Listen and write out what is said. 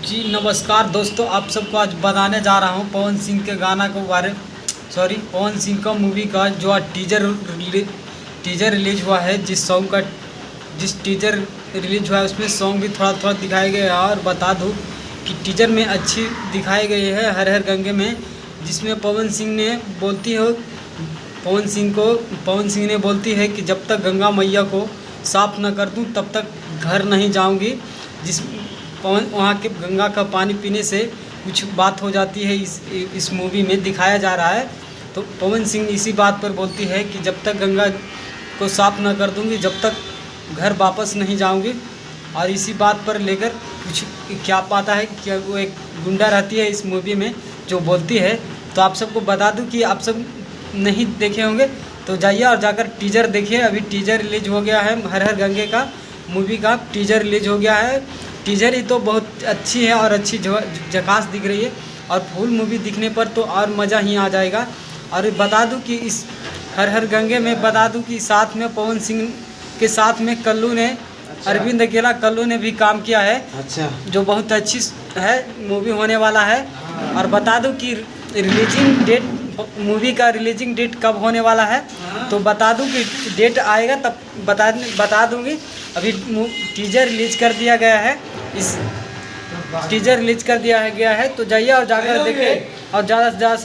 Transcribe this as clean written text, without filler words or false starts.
जी नमस्कार दोस्तों, आप सबको आज बताने जा रहा हूँ पवन सिंह के गाना को पवन सिंह का मूवी का जो आज टीजर रिलीज हुआ है। जिस टीजर रिलीज हुआ है उसमें सॉन्ग भी थोड़ा थोड़ा दिखाए गए हैं। और बता दूँ कि टीजर में अच्छी दिखाई गई है हर हर गंगे में, जिसमें पवन सिंह ने बोलती है कि जब तक गंगा मैया को साफ़ न कर दूँ तब तक घर नहीं जाऊँगी। वहाँ के गंगा का पानी पीने से कुछ बात हो जाती है, इस मूवी में दिखाया जा रहा है। तो पवन सिंह इसी बात पर बोलती है कि जब तक गंगा को साफ़ न कर दूँगी जब तक घर वापस नहीं जाऊँगी। और इसी बात पर लेकर कुछ क्या पाता है कि वो एक गुंडा रहती है इस मूवी में जो बोलती है। तो आप सबको बता दूं कि आप सब नहीं देखे होंगे तो जाइए और जाकर टीजर देखिए। अभी टीजर रिलीज हो गया है, हर हर गंगे का मूवी का टीजर रिलीज हो गया है। टीजर ही तो बहुत अच्छी है और अच्छी झकास दिख रही है, और फुल मूवी दिखने पर तो और मज़ा ही आ जाएगा। और बता दूं कि इस हर हर गंगे में बता दूं कि साथ में पवन सिंह के साथ में कल्लू ने अरविंद अकेला कल्लू ने भी काम किया है। अच्छा, जो बहुत अच्छी है मूवी होने वाला है। और बता दूं कि रिलीजिंग डेट मूवी का रिलीजिंग डेट कब होने वाला है, तो बता दूं कि डेट आएगा तब बता दूंगी। अभी टीजर रिलीज कर दिया गया है, इस टीजर रिलीज कर दिया गया है। तो जाइए और जाकर देखें और ज़्यादा से ज़्यादा